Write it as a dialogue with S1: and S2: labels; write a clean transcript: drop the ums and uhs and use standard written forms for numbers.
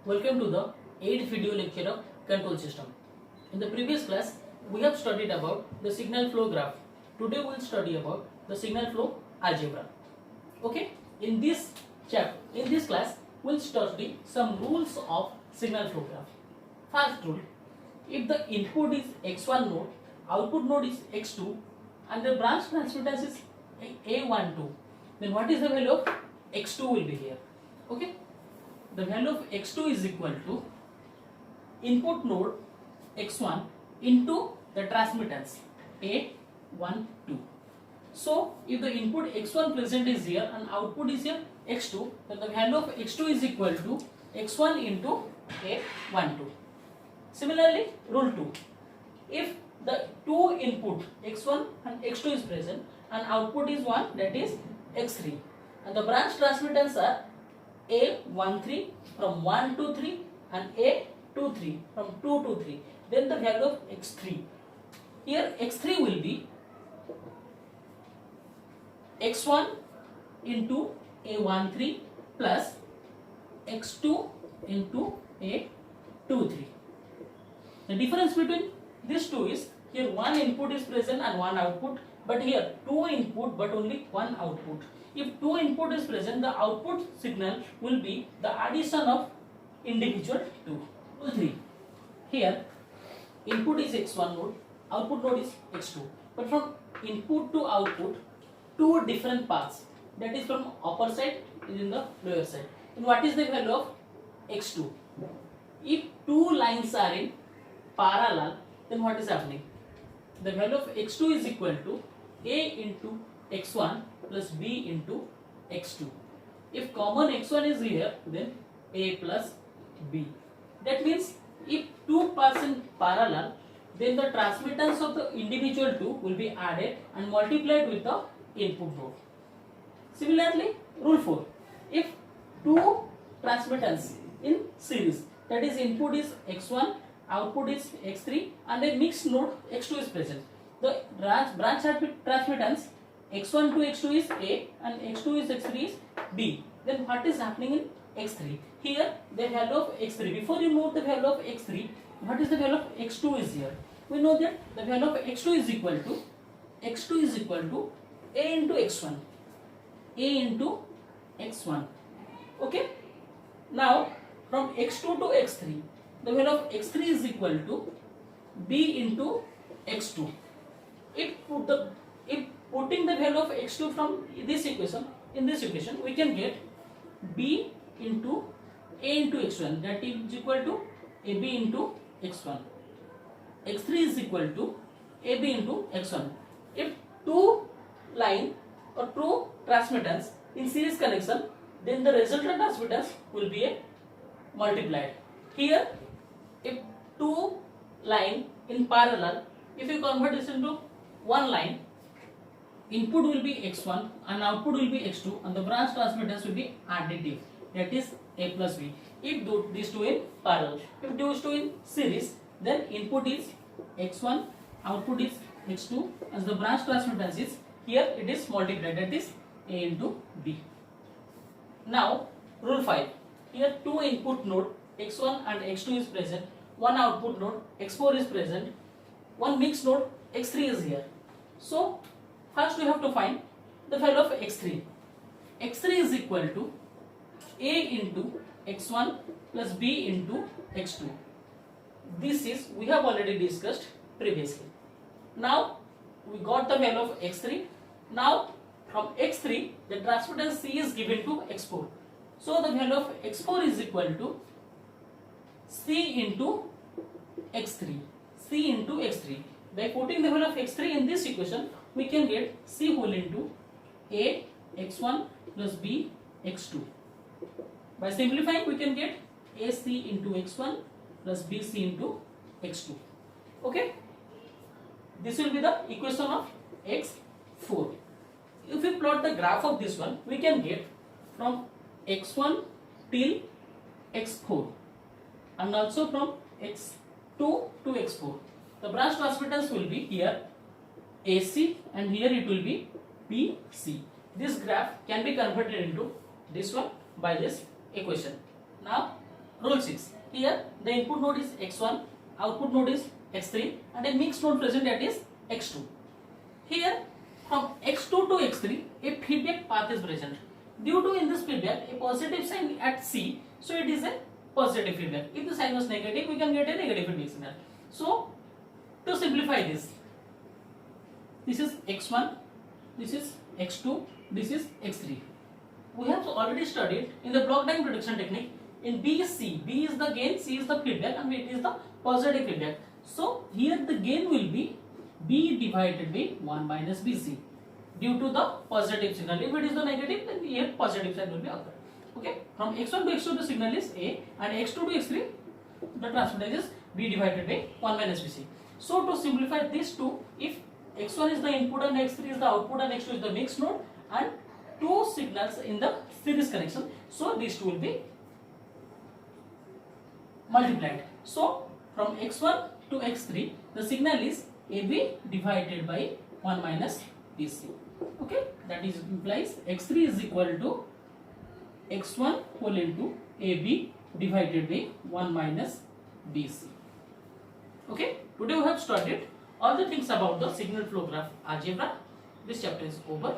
S1: Welcome to the 8th video lecture of control system. In the previous class, we have studied about the signal flow graph. Today we will study about the signal flow algebra. Okay, in this class, we will study some rules of signal flow graph. First rule: if the input is x1 node, output node is x2, and the branch transmittance is A12, then what is the value of x2 will be here. Okay, the value of x2 is equal to input node x1 into the transmittance A12. So if the input x1 present is here and output is here x2, then the value of x2 is equal to x1 into A12. Similarly, rule 2: if the two input x1 and x2 is present and output is 1, that is x3, and the branch transmittance are A13 from 1 to 3 and A23 from 2 to 3, then the value of x3, here x3 will be x1 into A13 plus x2 into A23. The difference between these two is here one input is present and one output, but here two input but only one output. If two input is present, the output signal will be the addition of individual two. Rule 3: here input is x1 node, output node is x2, but from input to output two different paths, that is from upper side is in the lower side. And what is the value of x2? If two lines are in parallel, then what is happening? The value of x2 is equal to a into x1 plus b into x2. If common x1 is here, then a plus b. That means if two paths in parallel, then the transmittance of the individual two will be added and multiplied with the input node. Similarly, rule 4: if two transmittance in series, that is input is x1, output is x3, and a mixed node x2 is present, the branch transmittance x1 to x2 is A and x2 is x3 is B. Then what is happening in x3? Here the value of x3, before you know the value of x3, what is the value of x2 is here? We know that the value of x2 is equal to A into x1. A into x1. Okay. Now from x2 to x3, the value of x3 is equal to b into x2. If putting the value of x2 from this equation, in this equation, we can get b into a into x1, that is equal to ab into x1. x3 is equal to ab into x1. If two line or two transmittance in series connection, then the resultant transmittance will be a multiplied. Here, if two line in parallel, if you convert this into one line, input will be x1 and output will be x2, and the branch transmittance will be additive, that is a plus b. If these two in parallel, if these two in series, then input is x1, output is x2, and the branch transmittance is here it is multiplied, that is a into b. Now rule 5: here two input node x1 and x2 is present, one output node x4 is present, one mixed node x3 is here. So first we have to find the value of x3. x3 is equal to a into x1 plus b into x2. This is we have already discussed previously. Now we got the value of x3. Now from x3 the transmittance c is given to x4. So the value of x4 is equal to c into x3. c into x3. By putting the value of x3 in this equation, we can get c whole into a x1 plus b x2. By simplifying, we can get ac into x1 plus bc into x2. Okay, this will be the equation of x4. If we plot the graph of this one, we can get from x1 till x4 and also from x2 to x4. The branch transmittance will be here AC and here it will be BC. This graph can be converted into this one by this equation. Now Rule 6. Here the input node is x1, output node is x3 and a mixed node present that is x2. Here from x2 to x3 a feedback path is present. Due to in this feedback a positive sign at C, so it is a positive feedback. If the sign was negative, we can get a negative feedback signal. So to simplify this is x1, this is x2, this is x3. We have already studied in the block diagram prediction technique. In B is C, B is the gain, C is the feedback and it is the positive feedback. So here the gain will be B divided by 1 minus BC due to the positive signal. If it is the negative, then here positive sign will be occurred. Okay, from x1 to x2 the signal is A and x2 to x3 the transmittance is B divided by 1 minus BC. So to simplify these two, if x1 is the input and x3 is the output and x2 is the mixed node and two signals in the series connection, so these two will be multiplied. So from x1 to x3 the signal is AB divided by 1 minus BC. Okay, that is implies x3 is equal to x1 whole into AB divided by 1 minus BC. Okay, today we have studied all the things about the signal flow graph algebra. This chapter is over.